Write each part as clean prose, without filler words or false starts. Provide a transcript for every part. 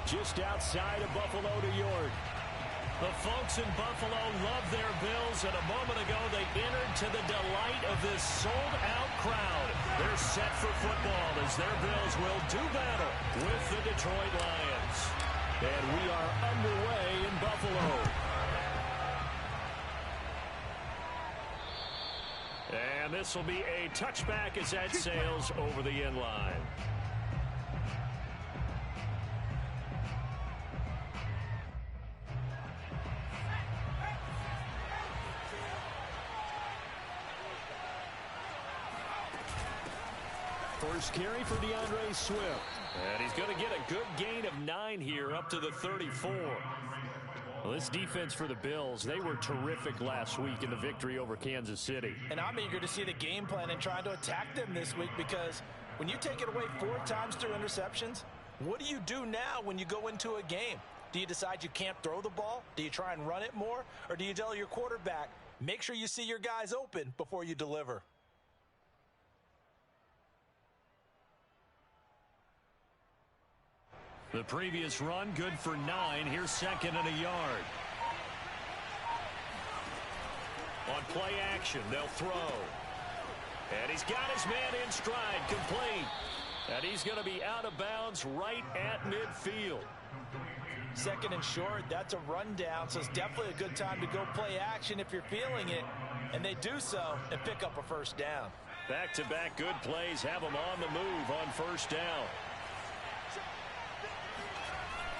just outside of Buffalo, New York. The folks in Buffalo love their Bills, and a moment ago they entered to the delight of this sold-out crowd. They're set for football as their Bills will do battle with the Detroit Lions. And we are underway in Buffalo. And this will be a touchback as that sails over the end line. First carry for DeAndre Swift. And he's going to get a good gain of 9 here up to the 34. Well, this defense for the Bills, they were terrific last week in the victory over Kansas City. And I'm eager to see the game plan and trying to attack them this week, because when you take it away 4 times through interceptions, what do you do now when you go into a game? Do you decide you can't throw the ball? Do you try and run it more? Or do you tell your quarterback, make sure you see your guys open before you deliver? The previous run, good for 9. Here's 2nd and a yard. On play action, they'll throw. And he's got his man in stride, complete. And he's going to be out of bounds right at midfield. 2nd and short, that's a rundown, so it's definitely a good time to go play action if you're feeling it. And they do so and pick up a first down. Back-to-back good plays have them on the move on first down.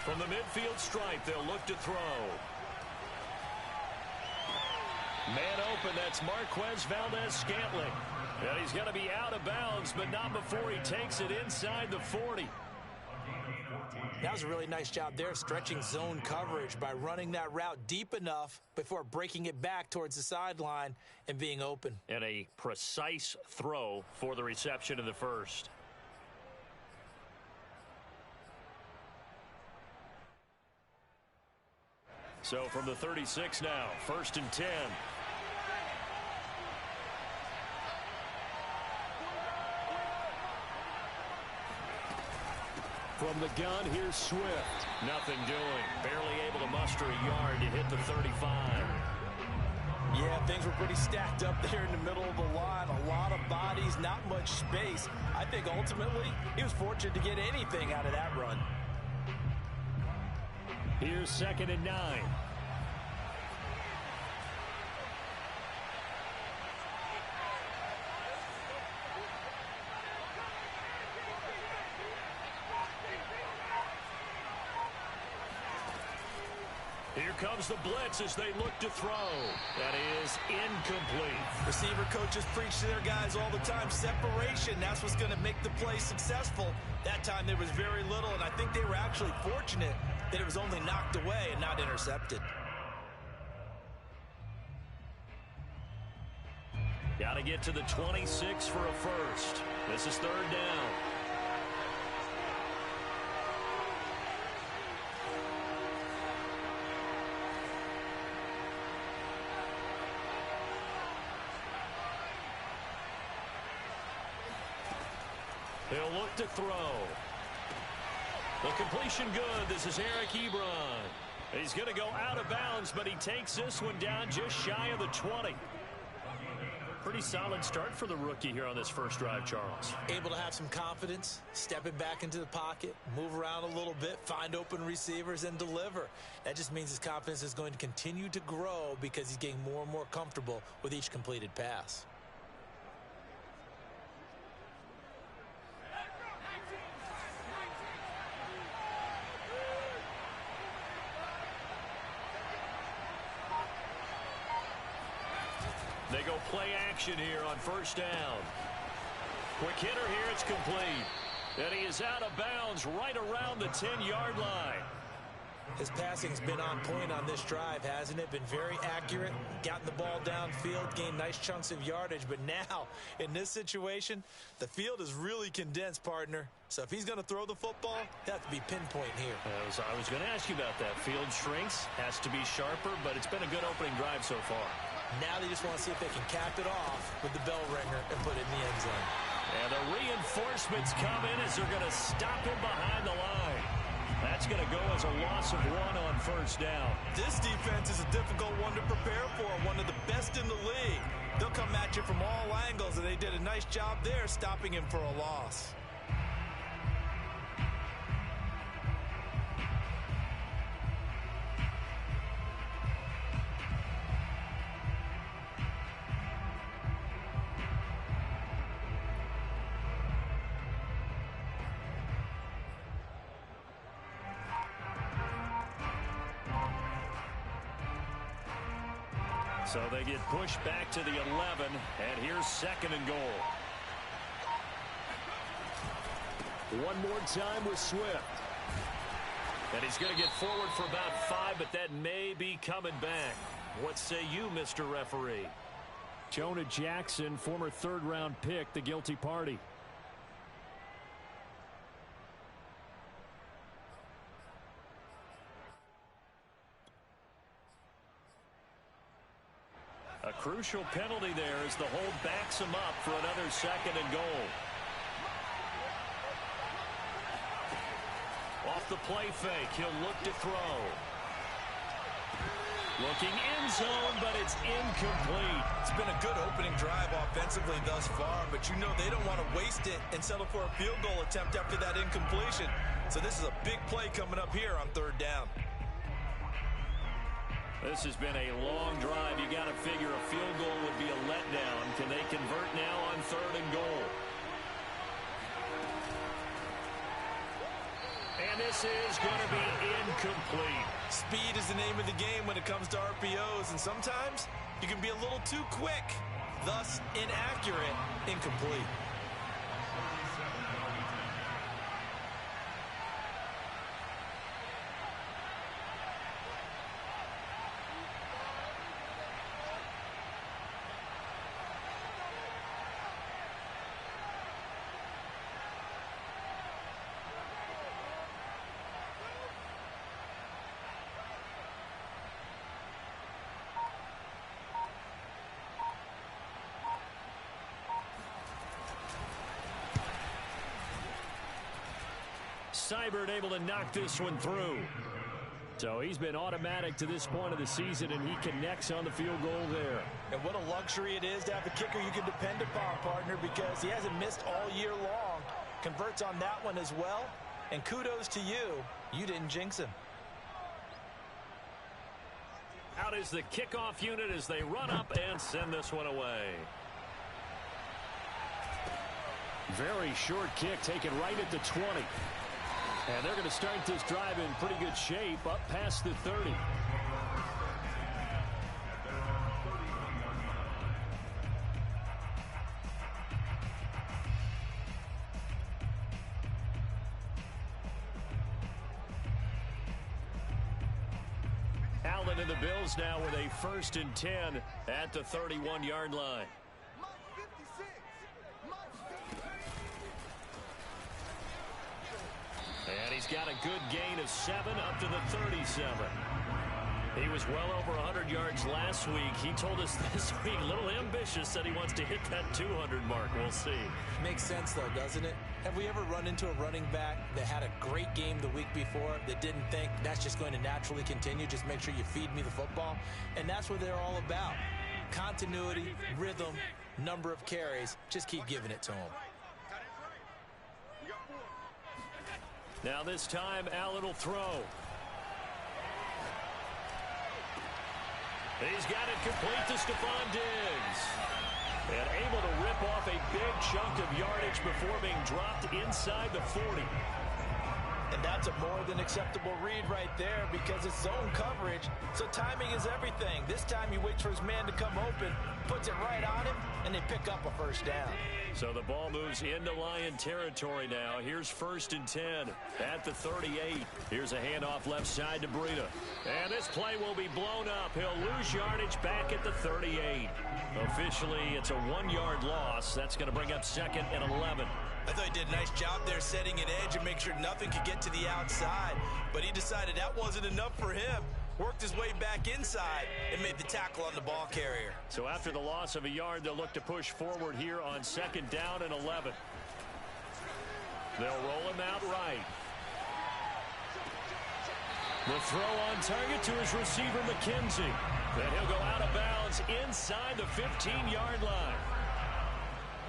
From the midfield stripe, they'll look to throw. Man open, that's Marquez Valdez-Scantling. And he's going to be out of bounds, but not before he takes it inside the 40. That was a really nice job there, stretching zone coverage by running that route deep enough before breaking it back towards the sideline and being open. And a precise throw for the reception in the first. So from the 36 now, 1st and 10. From the gun, here's Swift. Nothing doing. Barely able to muster a yard to hit the 35. Yeah, things were pretty stacked up there in the middle of the line. A lot of bodies, not much space. I think ultimately he was fortunate to get anything out of that run. Here's 2nd and 9. Here comes the blitz as they look to throw. That is incomplete. Receiver coaches preach to their guys all the time. Separation, that's what's going to make the play successful. That time there was very little, and I think they were actually fortunate that it was only knocked away and not intercepted. Got to get to the 26 for a first. This is 3rd down. They'll look to throw. The completion good. This is Eric Ebron. He's going to go out of bounds, but he takes this one down just shy of the 20. Pretty solid start for the rookie here on this first drive, Charles. Able to have some confidence, stepping back into the pocket, move around a little bit, find open receivers, and deliver. That just means his confidence is going to continue to grow because he's getting more and more comfortable with each completed pass. They go play action here on first down. Quick hitter here, it's complete. And he is out of bounds right around the 10-yard line. His passing's been on point on this drive, hasn't it? Been very accurate, gotten the ball downfield, gained nice chunks of yardage. But now, in this situation, the field is really condensed, partner. So if he's going to throw the football, it has to be pinpoint here. I was going to ask you about that. Field shrinks, has to be sharper, but it's been a good opening drive so far. Now they just want to see if they can cap it off with the bell ringer and put it in the end zone. And the reinforcements come in as they're going to stop him behind the line. That's going to go as a loss of 1 on first down. This defense is a difficult one to prepare for, one of the best in the league. They'll come at you from all angles, and they did a nice job there stopping him for a loss. So they get pushed back to the 11, and here's 2nd and goal. One more time with Swift. And he's going to get forward for about 5, but that may be coming back. What say you, Mr. Referee? Jonah Jackson, former 3rd-round pick, the guilty party. A crucial penalty there as the hold backs him up for another 2nd and goal. Off the play fake, he'll look to throw. Looking in zone, but it's incomplete. It's been a good opening drive offensively thus far, but you know they don't want to waste it and settle for a field goal attempt after that incompletion. So this is a big play coming up here on 3rd down. This has been a long drive. You got to figure a field goal would be a letdown. Can they convert now on 3rd and goal? And this is going to be incomplete. Speed is the name of the game when it comes to RPOs, and sometimes you can be a little too quick, thus inaccurate, incomplete. Seibert able to knock this one through. So he's been automatic to this point of the season, and he connects on the field goal there. And what a luxury it is to have a kicker you can depend upon, partner, because he hasn't missed all year long. Converts on that one as well. And kudos to you. You didn't jinx him. Out is the kickoff unit as they run up and send this one away. Very short kick taken right at the 20. And they're going to start this drive in pretty good shape up past the 30. Allen and the Bills now with a 1st and 10 at the 31-yard line. And he's got a good gain of 7 up to the 37. He was well over 100 yards last week. He told us this week, a little ambitious, said he wants to hit that 200 mark. We'll see. Makes sense, though, doesn't it? Have we ever run into a running back that had a great game the week before that didn't think that's just going to naturally continue? Just make sure you feed me the football. And that's what they're all about. Continuity, rhythm, number of carries. Just keep giving it to him. Now this time, Allen will throw. He's got it complete to Stephon Diggs. And able to rip off a big chunk of yardage before being dropped inside the 40. And that's a more than acceptable read right there because it's zone coverage, so timing is everything. This time he waits for his man to come open, puts it right on him, and they pick up a 1st down. So the ball moves into Lion territory now. Here's 1st and 10 at the 38. Here's a handoff left side to Breida. And this play will be blown up. He'll lose yardage back at the 38. Officially, it's a 1-yard loss. That's going to bring up 2nd and 11. I thought he did a nice job there setting an edge and make sure nothing could get to the outside. But he decided that wasn't enough for him. Worked his way back inside and made the tackle on the ball carrier. So after the loss of a yard, they'll look to push forward here on 2nd down and 11. They'll roll him out right. The throw on target to his receiver, McKenzie. Then he'll go out of bounds inside the 15-yard line.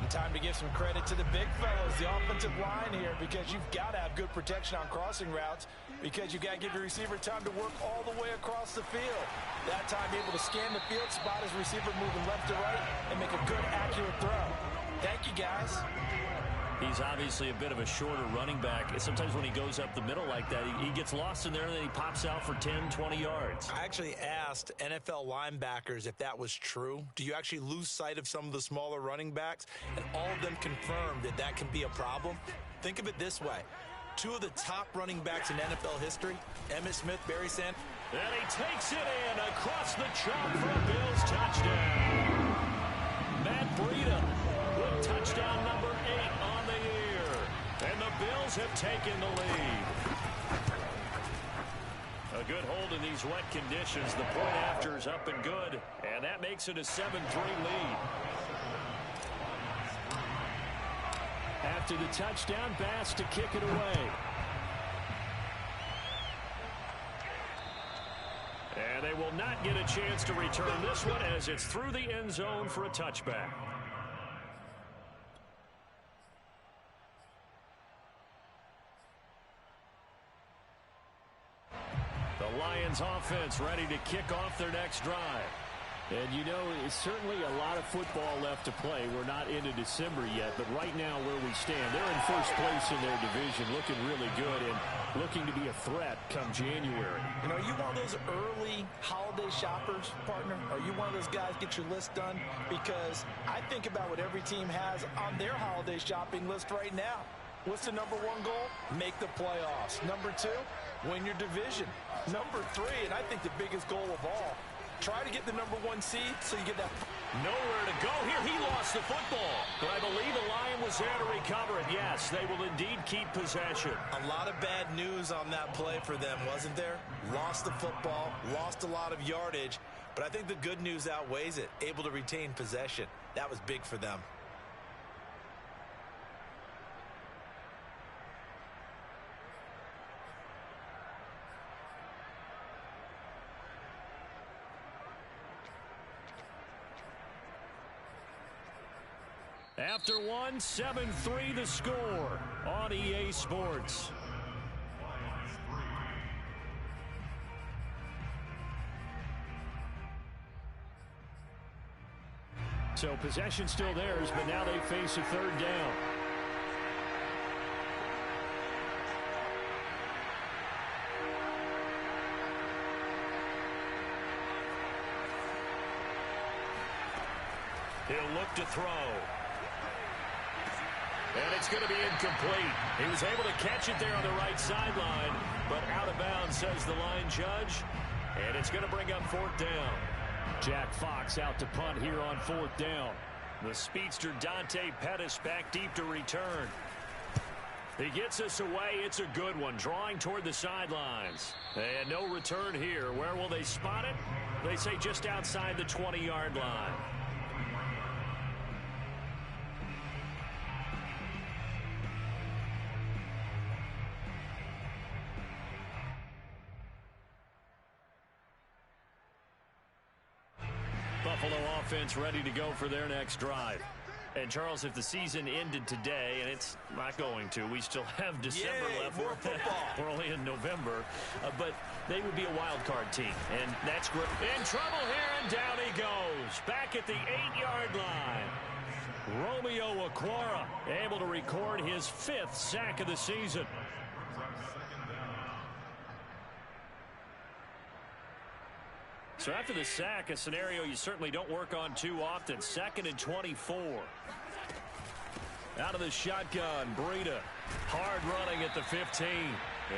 And time to give some credit to the big fellas, the offensive line here, because you've got to have good protection on crossing routes, because you've got to give your receiver time to work all the way across the field. That time, be able to scan the field, spot his receiver moving left to right, and make a good, accurate throw. Thank you, guys. He's obviously a bit of a shorter running back. Sometimes when he goes up the middle like that, he gets lost in there, and then he pops out for 10, 20 yards. I actually asked NFL linebackers if that was true. Do you actually lose sight of some of the smaller running backs? And all of them confirmed that that can be a problem. Think of it this way. Two of the top running backs in NFL history, Emmitt Smith, Barry Sanders. And he takes it in across the chalk for a Bills touchdown. Matt Breida with touchdown number 8 on the year. And the Bills have taken the lead. A good hold in these wet conditions. The point after is up and good. And that makes it a 7-3 lead. After the touchdown, Bass to kick it away. And they will not get a chance to return this one as it's through the end zone for a touchback. The Lions offense ready to kick off their next drive. And you know, it's certainly a lot of football left to play. We're not into December yet, but right now where we stand, they're in first place in their division, looking really good and looking to be a threat come January. You know, are you one of those early holiday shoppers, partner? Are you one of those guys get your list done? Because I think about what every team has on their holiday shopping list right now. What's the number 1 goal? Make the playoffs. Number 2, win your division. Number 3, and I think the biggest goal of all, try to get the number 1 seed so you get that. Nowhere to go here. He lost the football. But I believe the Lion was there to recover it. Yes, they will indeed keep possession. A lot of bad news on that play for them, wasn't there? Lost the football, lost a lot of yardage. But I think the good news outweighs it. Able to retain possession. That was big for them. After one, 7-3 the score on EA Sports. So possession still theirs, but now they face a third down. He'll look to throw. And it's going to be incomplete. He was able to catch it there on the right sideline, but out of bounds, says the line judge. And it's going to bring up 4th down. Jack Fox out to punt here on 4th down. The speedster Dante Pettis back deep to return. He gets us away. It's a good one, drawing toward the sidelines. And no return here. Where will they spot it? They say just outside the 20-yard line. Buffalo offense ready to go for their next drive. And, Charles, if the season ended today, and it's not going to, we still have December left. More football. We're only in November. But they would be a wild card team, and that's great. In trouble here, and down he goes. Back at the 8-yard line. Romeo Okwara able to record his 5th sack of the season. So after the sack, a scenario you certainly don't work on too often. 2nd and 24. Out of the shotgun, Breida. Hard running at the 15.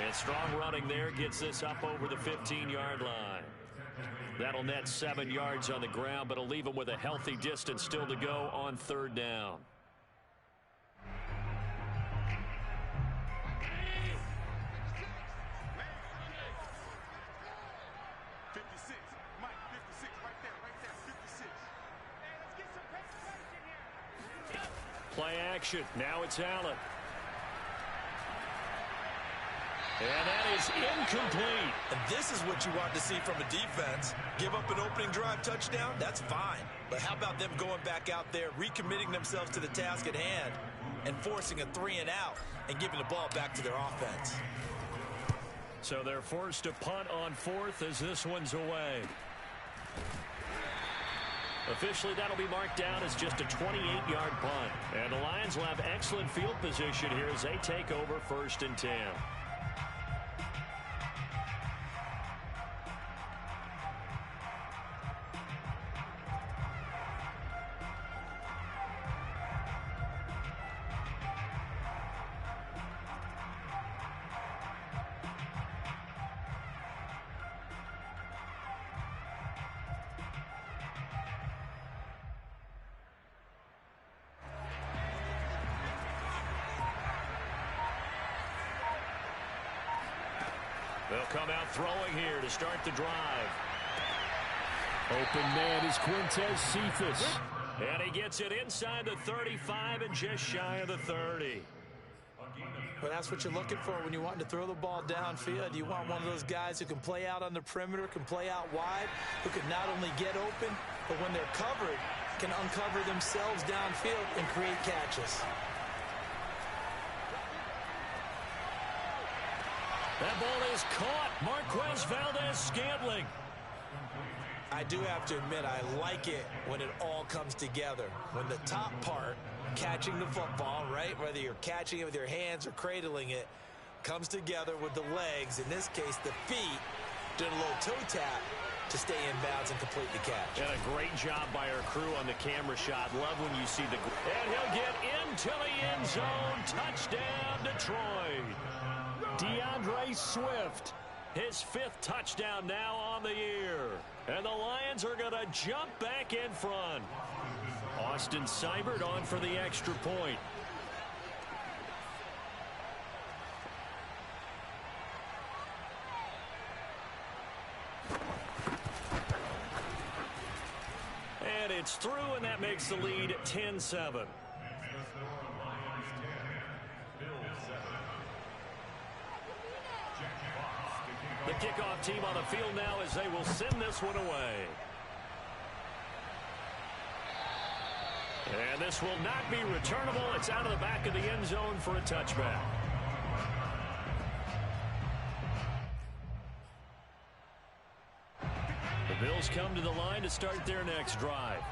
And strong running there gets this up over the 15-yard line. That'll net 7 yards on the ground, but it'll leave him with a healthy distance still to go on 3rd down. Play action. Now it's Allen. And that is incomplete. And this is what you want to see from a defense. Give up an opening drive touchdown, that's fine. But how about them going back out there, recommitting themselves to the task at hand, and forcing a 3-and-out and giving the ball back to their offense. So they're forced to punt on 4th as this one's away. Officially, that'll be marked down as just a 28-yard punt. And the Lions will have excellent field position here as they take over 1st and 10. They'll come out throwing here to start the drive. Open man is Quintez Cephus. And he gets it inside the 35 and just shy of the 30. Well, that's what you're looking for when you're wanting to throw the ball downfield. You want one of those guys who can play out on the perimeter, can play out wide, who can not only get open, but when they're covered, can uncover themselves downfield and create catches. That ball is caught. Marquez Valdes-Scantling. I do have to admit, I like it when it all comes together. When the top part, catching the football, right, whether you're catching it with your hands or cradling it, comes together with the legs, in this case the feet, doing a little toe tap to stay in bounds and complete the catch. And a great job by our crew on the camera shot. Love when you see the... And he'll get into the end zone. Touchdown, Detroit. DeAndre Swift, his 5th touchdown now on the year. And the Lions are going to jump back in front. Austin Seibert on for the extra point. And it's through, and that makes the lead 10-7. The kickoff team on the field now as they will send this one away. And this will not be returnable. It's out of the back of the end zone for a touchback. The Bills come to the line to start their next drive.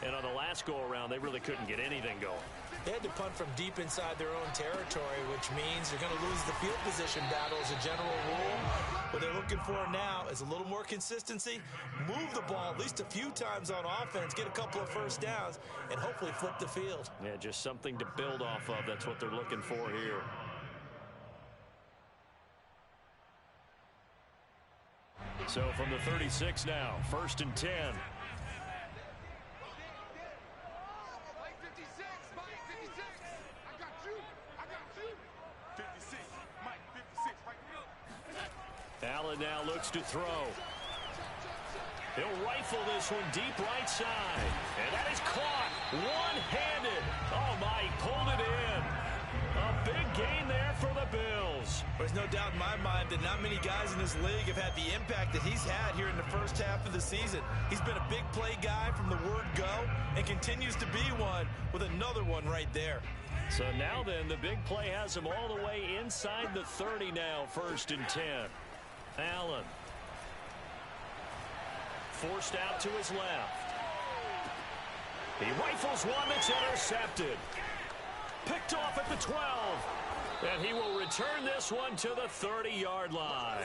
And on the last go-around, they really couldn't get anything going. They had to punt from deep inside their own territory, which means they're going to lose the field position battle as a general rule. What they're looking for now is a little more consistency, move the ball at least a few times on offense, get a couple of first downs, and hopefully flip the field. Yeah, just something to build off of. That's what they're looking for here. So from the 36 now, 1st and 10. Allen now looks to throw. He'll rifle this one deep right side. And that is caught one-handed. Oh, my, he pulled it in. A big gain there for the Bills. There's no doubt in my mind that not many guys in this league have had the impact that he's had here in the first half of the season. He's been a big play guy from the word go and continues to be one with another one right there. So now then, the big play has him all the way inside the 30 now, 1st and 10. Allen. Forced out to his left. He rifles one that's intercepted. Picked off at the 12. And he will return this one to the 30-yard line.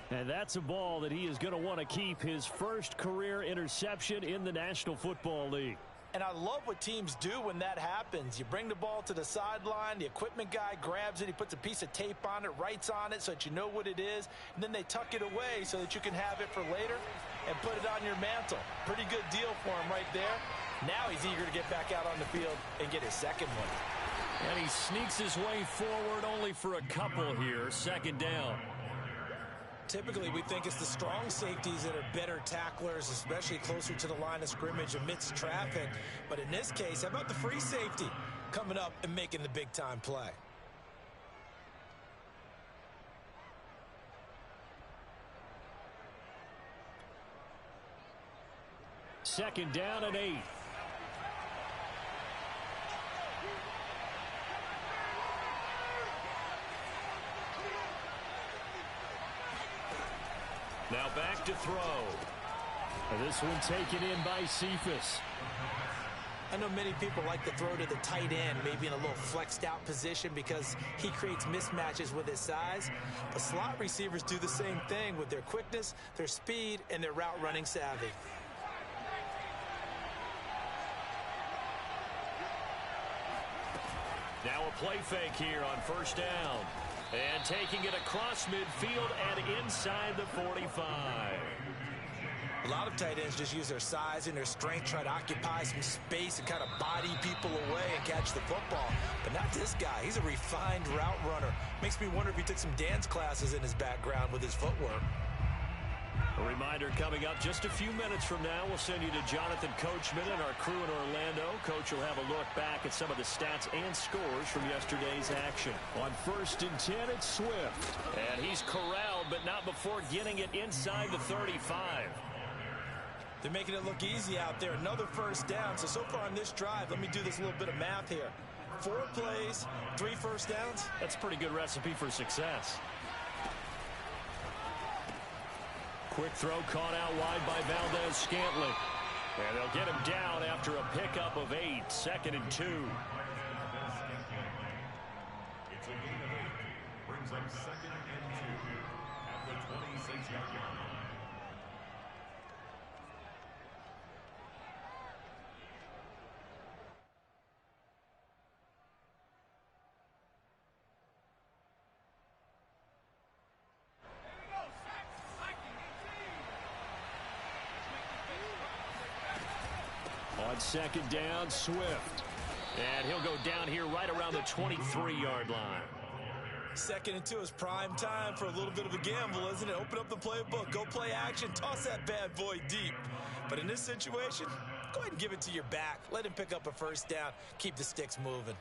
And that's a ball that he is going to want to keep, his first career interception in the National Football League. And I love what teams do when that happens. You bring the ball to the sideline, the equipment guy grabs it, he puts a piece of tape on it, writes on it so that you know what it is, and then they tuck it away so that you can have it for later and put it on your mantle. Pretty good deal for him right there. Now he's eager to get back out on the field and get his second one. And he sneaks his way forward only for a couple here, 2nd down. Typically, we think it's the strong safeties that are better tacklers, especially closer to the line of scrimmage amidst traffic. But in this case, how about the free safety coming up and making the big-time play? 2nd down and 8. Now back to throw. And this one taken in by Cephas. I know many people like to throw to the tight end, maybe in a little flexed out position because he creates mismatches with his size. But slot receivers do the same thing with their quickness, their speed, and their route running savvy. Now a play fake here on 1st down. And taking it across midfield and inside the 45. A lot of tight ends just use their size and their strength, try to occupy some space and kind of body people away and catch the football. But not this guy. He's a refined route runner. Makes me wonder if he took some dance classes in his background with his footwork. A reminder coming up just a few minutes from now. We'll send you to Jonathan Coachman and our crew in Orlando. Coach will have a look back at some of the stats and scores from yesterday's action. On 1st and 10, it's Swift. And he's corralled, but not before getting it inside the 35. They're making it look easy out there. Another 1st down. So far on this drive, let me do this little bit of math here. 4 plays, 3 1st downs. That's a pretty good recipe for success. Quick throw caught out wide by Valdez-Scantling. And they'll get him down after a pickup of 8. 2nd and 2. It's a gain of 8. Brings up 2nd and 2 at the 26-yard line. On 2nd down, Swift. And he'll go down here right around the 23-yard line. 2nd and 2 is prime time for a little bit of a gamble, isn't it? Open up the playbook, go play action, toss that bad boy deep. But in this situation, go ahead and give it to your back. Let him pick up a 1st down, keep the sticks moving.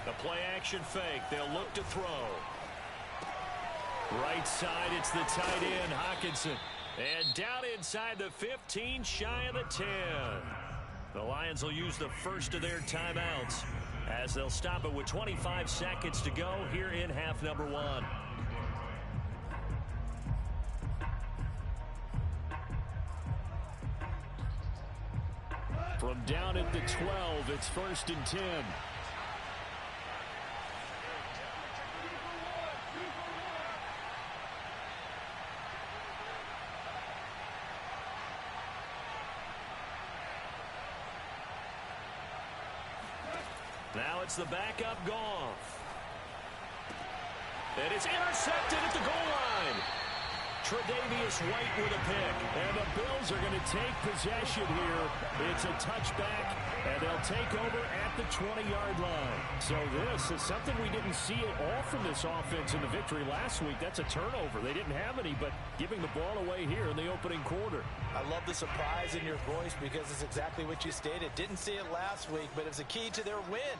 The play action fake. They'll look to throw. Right side, it's the tight end, Hockenson. And down inside the 15, shy of the 10. The Lions will use the first of their timeouts as they'll stop it with 25 seconds to go here in half number 1. From down at the 12, it's 1st and 10. Now it's the backup Goff. And it's intercepted at the goal line. Tre'Davious White with a pick. And the Bills are going to take possession here. It's a touchback, and they'll take over at the 20-yard line. So this is something we didn't see at all from this offense in the victory last week. That's a turnover. They didn't have any, but giving the ball away here in the opening quarter. I love the surprise in your voice because it's exactly what you stated. Didn't see it last week, but it's a key to their win.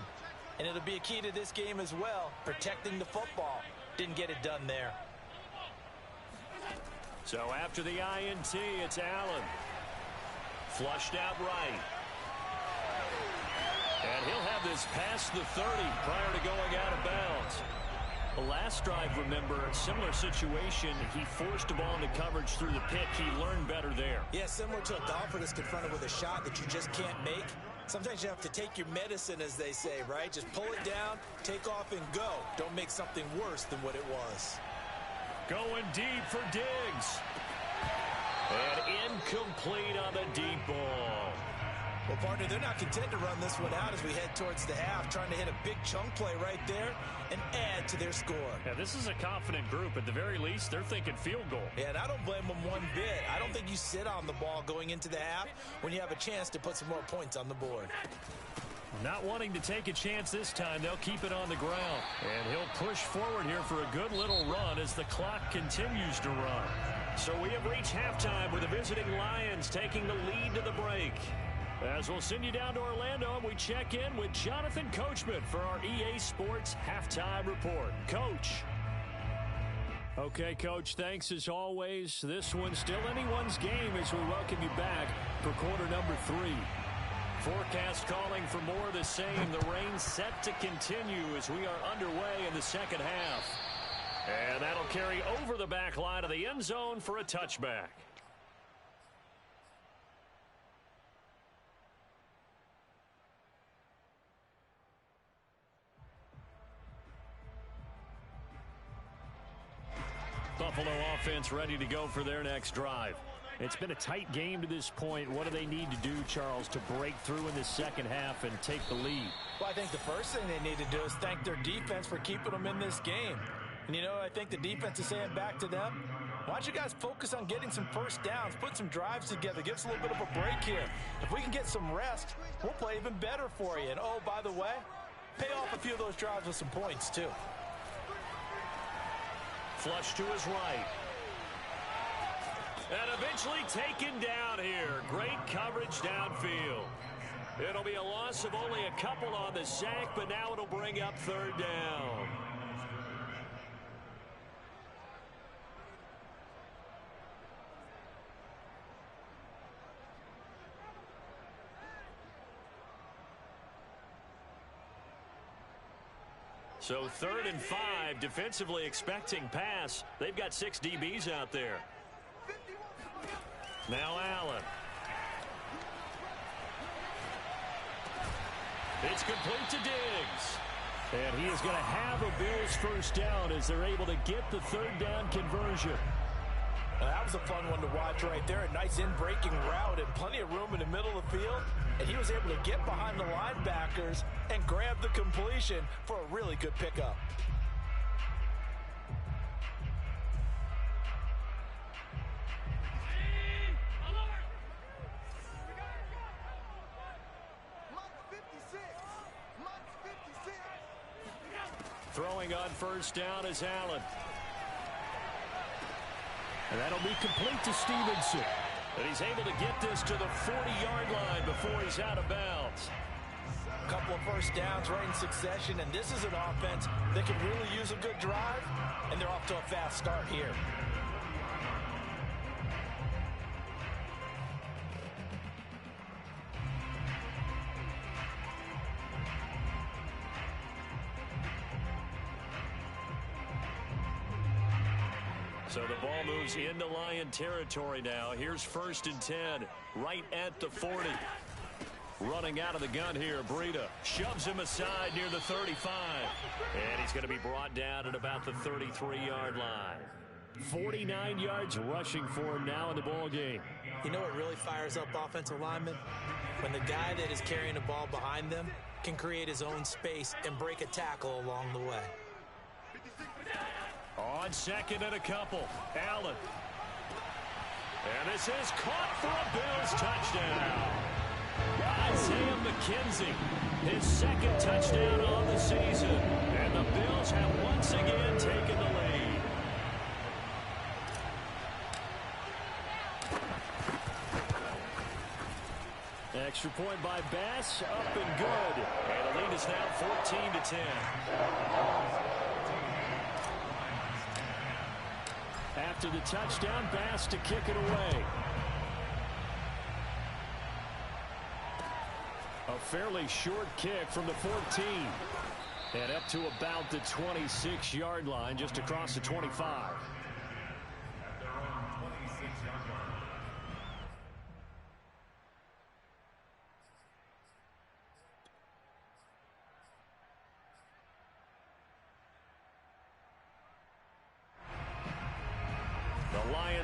And it'll be a key to this game as well, protecting the football. Didn't get it done there. So after the INT, it's Allen. Flushed out right. And he'll have this past the 30 prior to going out of bounds. The last drive, remember, similar situation. He forced a ball into coverage through the pit. He learned better there. Yeah, similar to a golfer that's confronted with a shot that you just can't make. Sometimes you have to take your medicine, as they say, right? Just pull it down, take off, and go. Don't make something worse than what it was. Going deep for Diggs. And incomplete on the deep ball. Well, partner, they're not content to run this one out as we head towards the half, trying to hit a big chunk play right there and add to their score. Yeah, this is a confident group. At the very least, they're thinking field goal. Yeah, and I don't blame them one bit. I don't think you sit on the ball going into the half when you have a chance to put some more points on the board. Not wanting to take a chance this time, they'll keep it on the ground. And he'll push forward here for a good little run as as the clock continues to run. So we have reached halftime with the visiting Lions taking the lead to the break. As we'll send you down to Orlando, and we check in with Jonathan Coachman for our EA Sports Halftime Report. Coach. Okay, Coach, thanks as always. This one's still anyone's game as we welcome you back for quarter number 3. Forecast calling for more of the same. The rain set to continue as we are underway in the second half. And that'll carry over the back line of the end zone for a touchback. Buffalo offense ready to go for their next drive. It's been a tight game to this point. What do they need to do, Charles, to break through in the second half and take the lead? Well, I think the first thing they need to do is thank their defense for keeping them in this game. And, you know, I think the defense is saying back to them, why don't you guys focus on getting some first downs, put some drives together, give us a little bit of a break here. If we can get some rest, we'll play even better for you. And, oh, by the way, pay off a few of those drives with some points, too. Flush to his right. And eventually taken down here. Great coverage downfield. It'll be a loss of only a couple on the sack, but now it'll bring up third down. So 3rd and 5, defensively expecting pass. They've got 6 DBs out there. Now Allen. It's complete to Diggs. And he is going to have a Bills first down as they're able to get the third down conversion. That was a fun one to watch right there. A nice in-breaking route and plenty of room in the middle of the field. And he was able to get behind the linebackers and grab the completion for a really good pickup. Throwing on first down is Allen. And that'll be complete to Stevenson. And he's able to get this to the 40-yard line before he's out of bounds. A couple of first downs right in succession, and this is an offense that can really use a good drive, and they're off to a fast start here. So the ball moves into Lion territory now. Here's 1st and 10, right at the 40. Running out of the gun here, Breida shoves him aside near the 35. And he's going to be brought down at about the 33-yard line. 49 yards rushing for him now in the ball game. You know what really fires up offensive linemen? When the guy that is carrying the ball behind them can create his own space and break a tackle along the way. On 2nd and a couple, Allen. And this is caught for a Bills touchdown. Isaiah McKenzie, his 2nd touchdown on the season. And the Bills have once again taken the lead. Extra point by Bass, up and good. And the lead is now 14-10. After the touchdown, Bass to kick it away. A fairly short kick from the 14. And up to about the 26-yard line, just across the 25.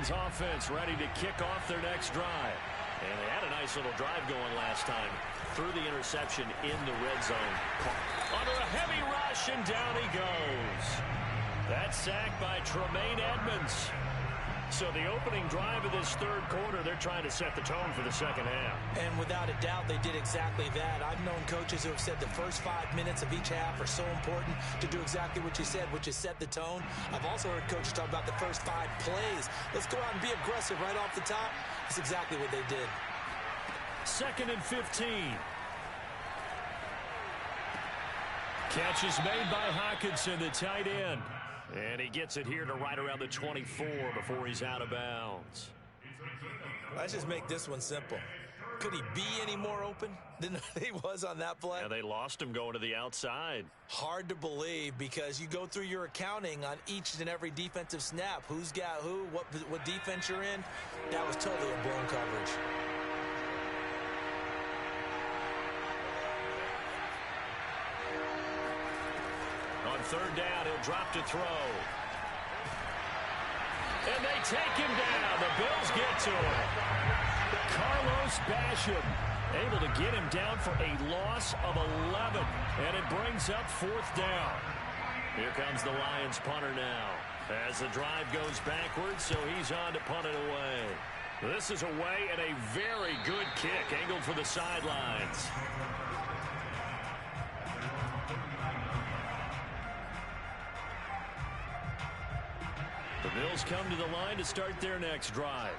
Offense ready to kick off their next drive. And they had a nice little drive going last time. Threw the interception in the red zone. Under a heavy rush, and down he goes. That's sacked by Tremaine Edmonds. So the opening drive of this third quarter, they're trying to set the tone for the second half. And without a doubt, they did exactly that. I've known coaches who have said the first 5 minutes of each half are so important to do exactly what you said, which is set the tone. I've also heard coaches talk about the first 5 plays. Let's go out and be aggressive right off the top. That's exactly what they did. 2nd and 15. Catch is made by Hockenson, the tight end. And he gets it here to right around the 24 before he's out of bounds. Let's just make this one simple. Could he be any more open than he was on that play? Yeah, they lost him going to the outside. Hard to believe because you go through your accounting on each and every defensive snap. Who's got who, what defense you're in. That was totally a blown coverage. On 3rd down, he'll drop to throw. And they take him down. The Bills get to him. Carlos Basham able to get him down for a loss of 11. And it brings up 4th down. Here comes the Lions punter now. As the drive goes backwards, so he's on to punt it away. This is away and a very good kick angled for the sidelines. The Bills come to the line to start their next drive.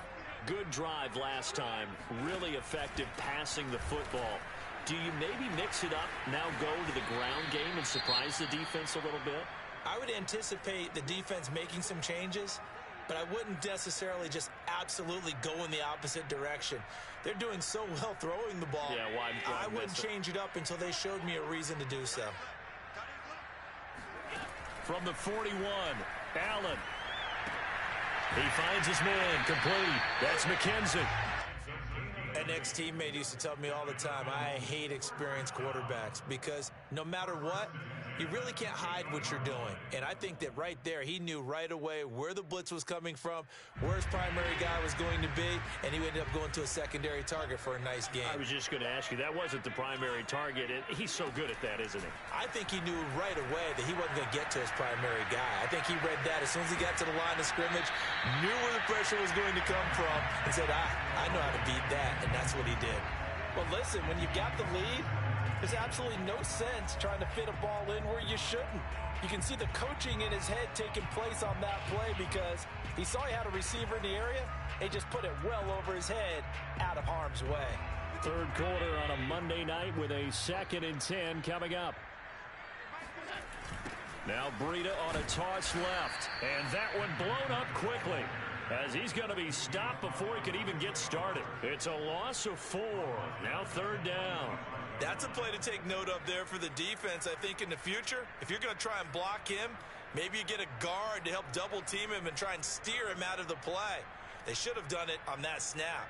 Good drive last time. Really effective passing the football. Do you maybe mix it up, now go to the ground game and surprise the defense a little bit? I would anticipate the defense making some changes, but I wouldn't necessarily just absolutely go in the opposite direction. They're doing so well throwing the ball. Yeah, well, I wouldn't change it up until they showed me a reason to do so. From the 41, Allen. He finds his man, complete. That's McKenzie. An ex-teammate used to tell me all the time, I hate experienced quarterbacks because no matter what, you really can't hide what you're doing. And I think that right there, he knew right away where the blitz was coming from, where his primary guy was going to be, and he ended up going to a secondary target for a nice game. I was just going to ask you, that wasn't the primary target. He's so good at that, isn't he? I think he knew right away that he wasn't going to get to his primary guy. I think he read that as soon as he got to the line of scrimmage, knew where the pressure was going to come from, and said, I know how to beat that, and that's what he did. Well, listen, when you got the lead, there's absolutely no sense trying to fit a ball in where you shouldn't. You can see the coaching in his head taking place on that play because he saw he had a receiver in the area. He just put it well over his head out of harm's way. Third quarter on a Monday night with a 2nd and 10 coming up. Now Breida on a toss left. And that one blown up quickly as he's going to be stopped before he could even get started. It's a loss of 4. Now 3rd down. That's a play to take note of there for the defense, I think, in the future. If you're going to try and block him, maybe you get a guard to help double team him and try and steer him out of the play. They should have done it on that snap.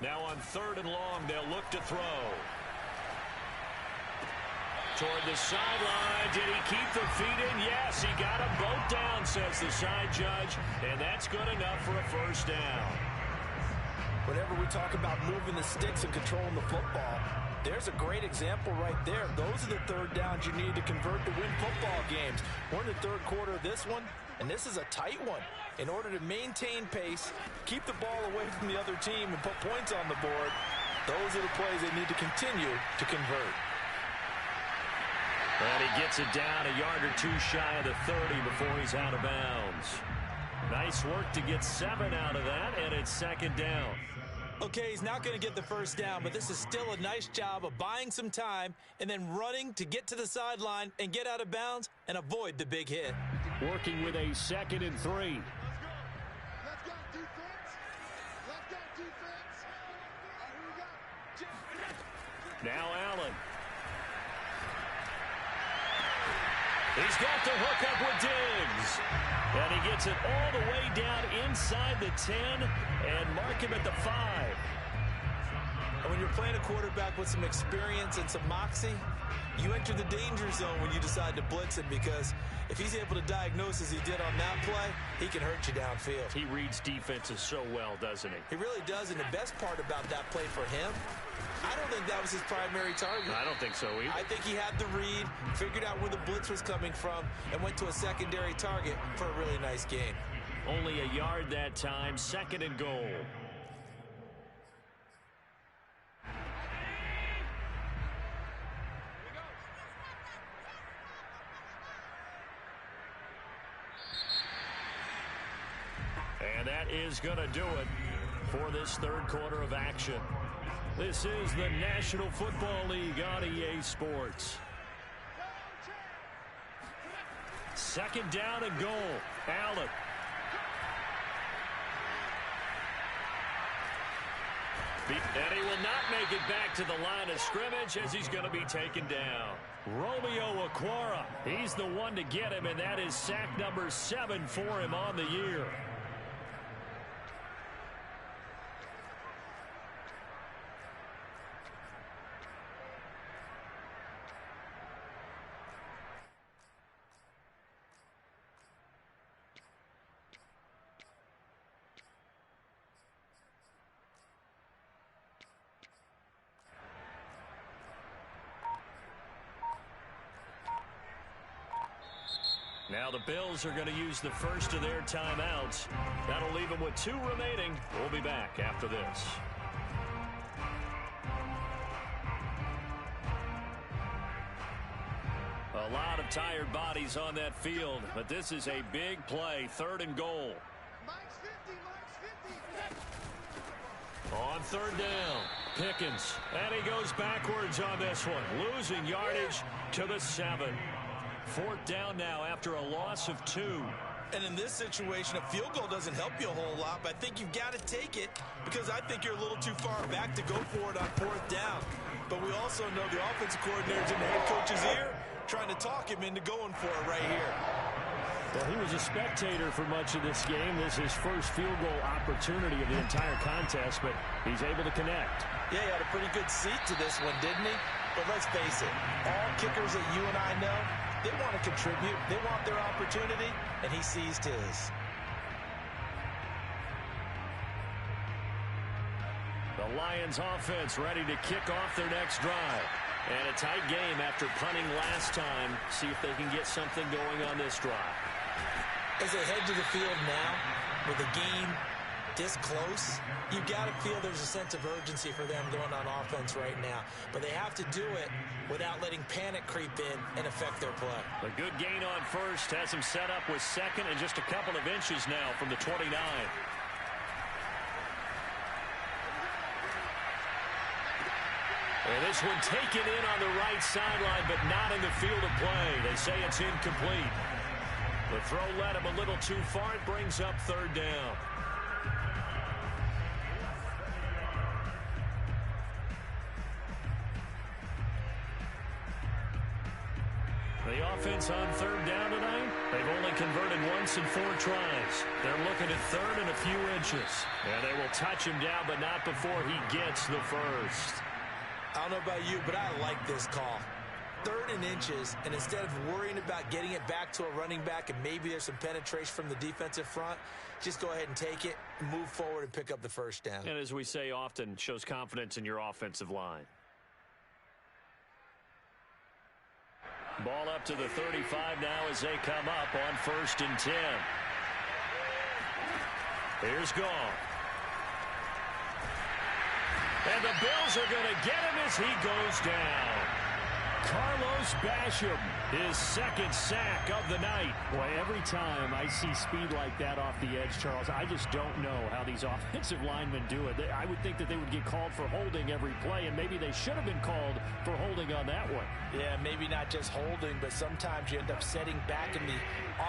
Now on 3rd and long, they'll look to throw. Toward the sideline. Did he keep the feet in? Yes, he got them both down, says the side judge. And that's good enough for a 1st down. Whenever we talk about moving the sticks and controlling the football, there's a great example right there. Those are the 3rd downs you need to convert to win football games. We're in the 3rd quarter of this one, and this is a tight one. In order to maintain pace, keep the ball away from the other team, and put points on the board, those are the plays they need to continue to convert. And he gets it down a yard or 2 shy of the 30 before he's out of bounds. Nice work to get 7 out of that, and it's 2nd down. Okay, he's not going to get the 1st down, but this is still a nice job of buying some time and then running to get to the sideline and get out of bounds and avoid the big hit. Working with a 2nd and 3. Let's go, defense. Let's go, defense. Here we go. Now Allen. He's got the hook up with Diggs. And he gets it all the way down inside the 10 and mark him at the 5. And when you're playing a quarterback with some experience and some moxie, you enter the danger zone when you decide to blitz him because If he's able to diagnose as he did on that play, he can hurt you downfield. He reads defenses so well, doesn't he? He really does, and the best part about that play for him, I don't think that was his primary target. I don't think so either. I think he had the read, figured out where the blitz was coming from, and went to a secondary target for a really nice gain. Only a yard that time, 2nd and goal. And that is going to do it for this third quarter of action. This is the National Football League on EA Sports. 2nd down and goal. Allen. And he will not make it back to the line of scrimmage as he's going to be taken down. Romeo Okwara, he's the one to get him, and that is sack number 7 for him on the year. Now the Bills are going to use the first of their timeouts. That'll leave them with 2 remaining. We'll be back after this. A lot of tired bodies on that field, but this is a big play. 3rd and goal. Mike's 50, Mike's 50. On 3rd down, Pickens. And he goes backwards on this one, losing yardage to the 7. 4th down now after a loss of 2. And in this situation, a field goal doesn't help you a whole lot, but I think you've got to take it because I think you're a little too far back to go for it on 4th down. But we also know the offensive coordinator's in the head coach's ear trying to talk him into going for it right here. Well, he was a spectator for much of this game. This is his first field goal opportunity of the entire contest, but he's able to connect. Yeah, he had a pretty good seat to this one, didn't he? But let's face it, all kickers that you and I know, they want to contribute. They want their opportunity, and he seized his. The Lions offense ready to kick off their next drive. And a tight game after punting last time. See if they can get something going on this drive. As they head to the field now, with the game this close, you've got to feel there's a sense of urgency for them going on offense right now. But they have to do it without letting panic creep in and affect their play. A good gain on first has him set up with 2nd and just a couple of inches now from the 29. And this one taken in on the right sideline, but not in the field of play. They say it's incomplete. The throw led him a little too far. It brings up 3rd down. The offense on 3rd down tonight, they've only converted once in 4 tries. They're looking at 3rd and a few inches. And they will touch him down, but not before he gets the first. I don't know about you, but I like this call. 3rd and inches, and instead of worrying about getting it back to a running back and maybe there's some penetration from the defensive front, just go ahead and take it, move forward, and pick up the first down. And as we say often, shows confidence in your offensive line. Ball up to the 35 now as they come up on 1st and 10. Here's Goff. And the Bills are going to get him as he goes down. Carlos Basham, his 2nd sack of the night. Boy, every time I see speed like that off the edge, Charles, I just don't know how these offensive linemen do it. I would think that they would get called for holding every play, and maybe they should have been called for holding on that one. Yeah, maybe not just holding, but sometimes you end up setting back in the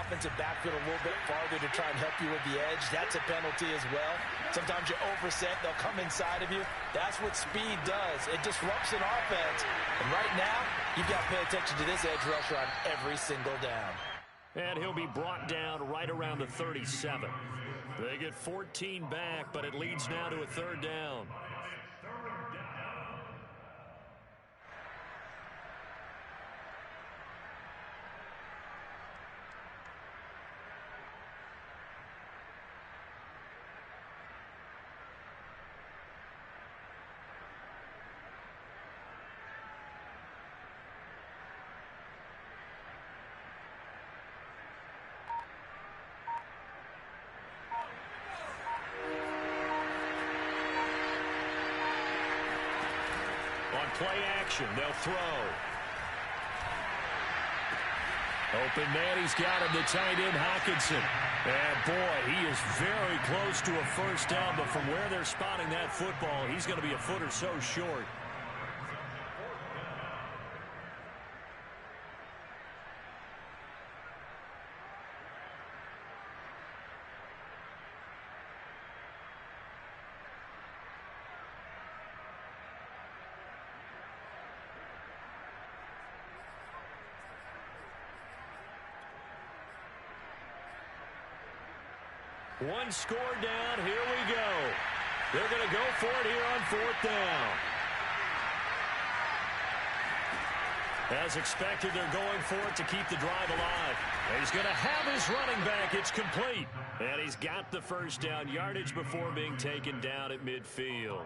offensive backfield a little bit farther to try and help you with the edge. That's a penalty as well. Sometimes you overset, they'll come inside of you. That's what speed does. It disrupts an offense. And right now, you've got to pay attention to this edge rusher on every single down. And he'll be brought down right around the 37. They get 14 back, but it leads now to a 3rd down. play action. They'll throw. Open man, he's got him, the tight end, Hockenson. And, boy, he is very close to a first down, but from where they're spotting that football, he's going to be a foot or so short. One score down. Here we go. They're going to go for it here on fourth down. As expected, they're going for it to keep the drive alive. He's going to have his running back. It's complete. And he's got the first down yardage before being taken down at midfield.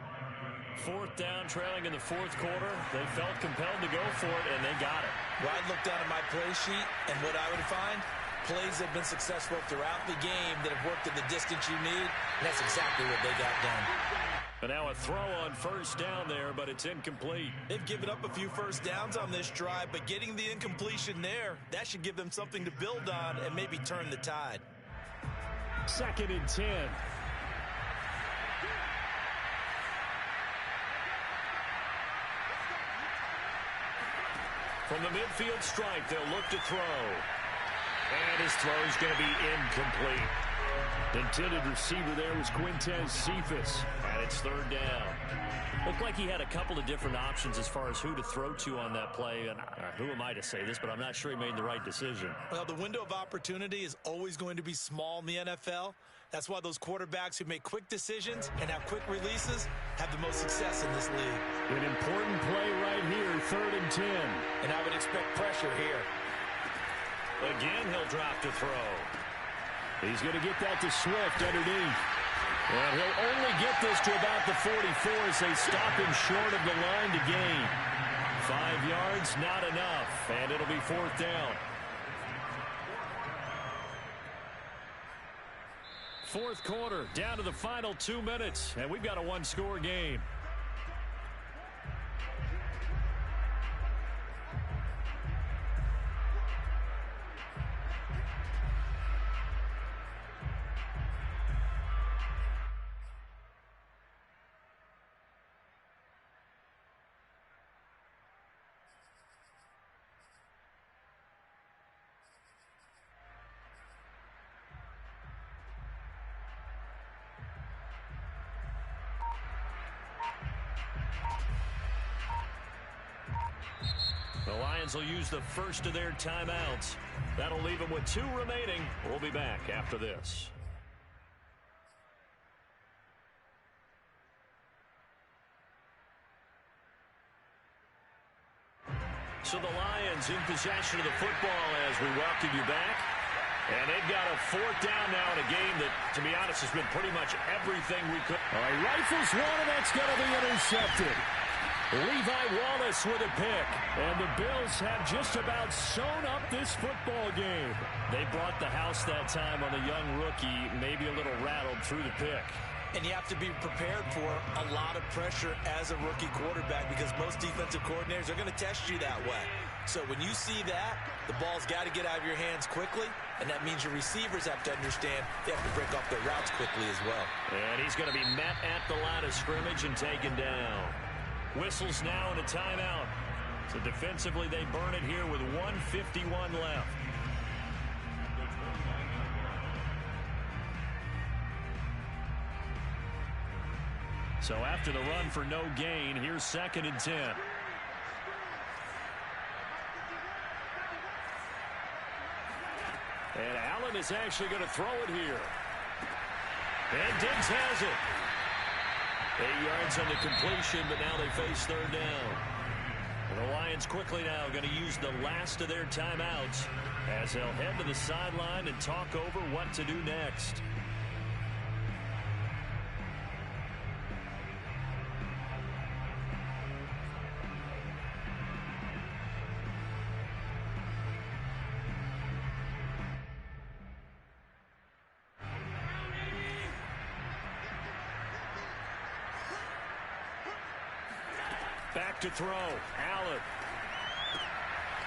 Fourth down, trailing in the fourth quarter. They felt compelled to go for it, and they got it. Well, I'd look down at my play sheet, and what I would find, plays have been successful throughout the game that have worked in the distance you need, and that's exactly what they got done. And now a throw on first down there, but it's incomplete. They've given up a few first downs on this drive, but getting the incompletion there, that should give them something to build on and maybe turn the tide. 2nd and 10. From the midfield stripe, they'll look to throw. And his throw is going to be incomplete. Intended receiver there was Quintez Cephas. And it's third down. Looked like he had a couple of different options as far as who to throw to on that play. And who am I to say this, but I'm not sure he made the right decision. Well, the window of opportunity is always going to be small in the NFL. That's why those quarterbacks who make quick decisions and have quick releases have the most success in this league. An important play right here, 3rd and 10. And I would expect pressure here. Again, he'll drop to throw. He's going to get that to Swift underneath. And he'll only get this to about the 44 as they stop him short of the line to gain. 5 yards, not enough, and it'll be 4th down. 4th quarter, down to the final 2 minutes, and we've got a one-score game. The Lions will use the first of their timeouts. That'll leave them with 2 remaining. We'll be back after this. So the Lions in possession of the football as we welcome you back. And they've got a 4th down now in a game that, to be honest, has been pretty much everything we could. All right, rifles one, and that's going to be intercepted. Levi Wallace with a pick. And the Bills have just about sewn up this football game. They brought the house that time on the young rookie, maybe a little rattled through the pick. And you have to be prepared for a lot of pressure as a rookie quarterback because most defensive coordinators are going to test you that way. So when you see that, the ball's got to get out of your hands quickly, and that means your receivers have to understand they have to break off their routes quickly as well. And he's going to be met at the line of scrimmage and taken down. Whistles now in a timeout. So defensively, they burn it here with 1:51 left. So after the run for no gain, here's 2nd and 10. And Allen is actually going to throw it here. And Diggs has it. 8 yards on the completion, but now they face 3rd down. And the Lions quickly now going to use the last of their timeouts as they'll head to the sideline and talk over what to do next. Back to throw. Allen.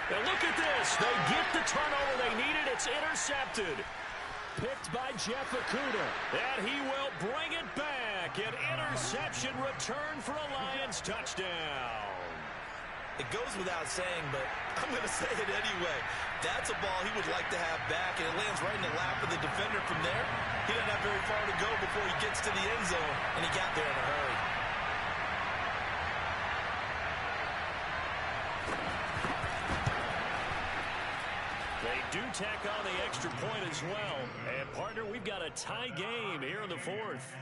Now look at this. They get the turnover they needed. It's intercepted. Picked by Jeff Okudah. And he will bring it back. An interception return for a Lions touchdown. It goes without saying, but I'm going to say it anyway. That's a ball he would like to have back, and it lands right in the lap of the defender from there. He doesn't have very far to go before he gets to the end zone, and he got there in a hurry. They do tack on the extra point as well. And, partner, we've got a tie game here in the fourth.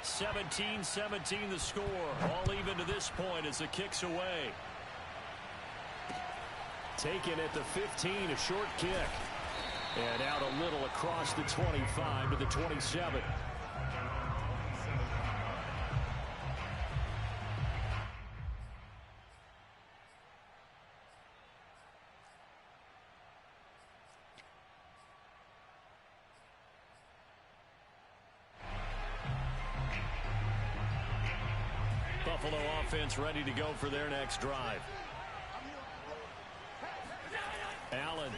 (17-17) the score. All even to this point as the kick's away. Taken at the 15, a short kick. And out a little across the 25 to the 27. Buffalo offense ready to go for their next drive. Allen.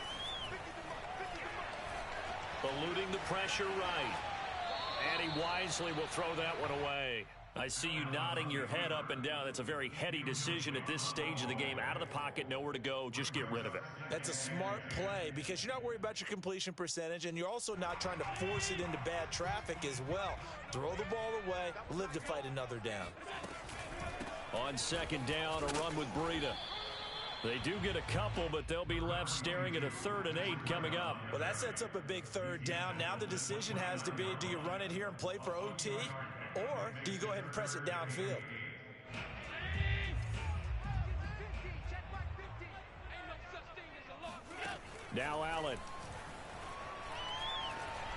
Eluding the pressure right. And he wisely will throw that one away. I see you nodding your head up and down. That's a very heady decision at this stage of the game. Out of the pocket, nowhere to go. Just get rid of it. That's a smart play because you're not worried about your completion percentage, and you're also not trying to force it into bad traffic as well. Throw the ball away, live to fight another down. On second down, a run with Breida. They do get a couple, but they'll be left staring at a 3rd and 8 coming up. Well, that sets up a big third down. Now the decision has to be, do you run it here and play for OT, or do you go ahead and press it downfield? Now Allen.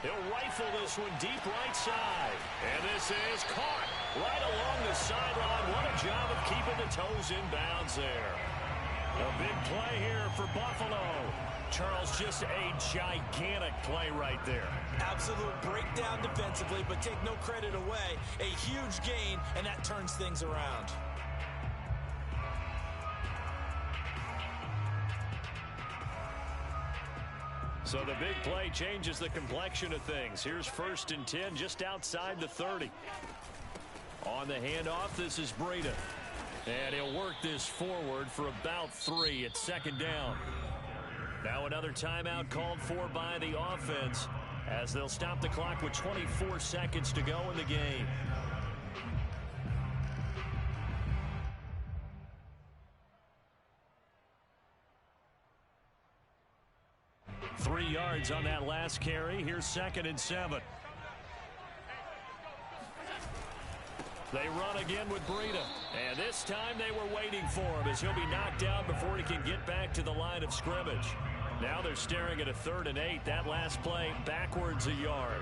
He'll rifle this one deep right side. And this is caught right along the sideline. What a job of keeping the toes in bounds there. A big play here for Buffalo. Charles, just a gigantic play right there. Absolute breakdown defensively, but take no credit away. A huge gain, and that turns things around. So the big play changes the complexion of things. Here's 1st and 10 just outside the 30. On the handoff, this is Breida. And he'll work this forward for about 3 at second down. Now another timeout called for by the offense as they'll stop the clock with 24 seconds to go in the game. Three yards on that last carry. Here's 2nd and 7. They run again with Breida. And this time they were waiting for him as he'll be knocked down before he can get back to the line of scrimmage. Now they're staring at a 3rd and 8. That last play backwards a yard.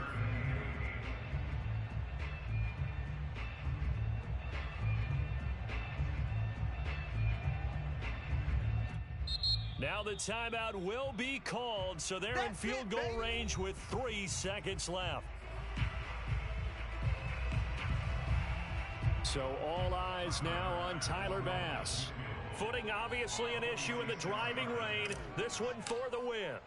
Now the timeout will be called, so they're in field goal range with 3 seconds left. So all eyes now on Tyler Bass. Footing obviously an issue in the driving rain. This one for the win.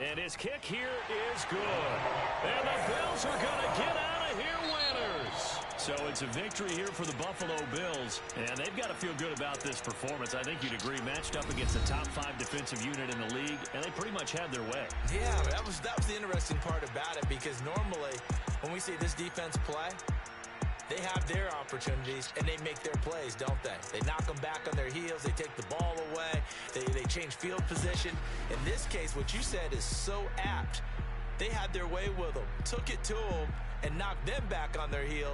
And his kick here is good. And the Bills are going to get out of here winners. So it's a victory here for the Buffalo Bills. And they've got to feel good about this performance. I think you'd agree, matched up against the top 5 defensive unit in the league. And they pretty much had their way. Yeah, that was the interesting part about it, because normally when we see this defense play, they have their opportunities, and they make their plays, don't they? They knock them back on their heels. They take the ball away. They change field position. In this case, what you said is so apt. They had their way with them, took it to them, and knocked them back on their heels.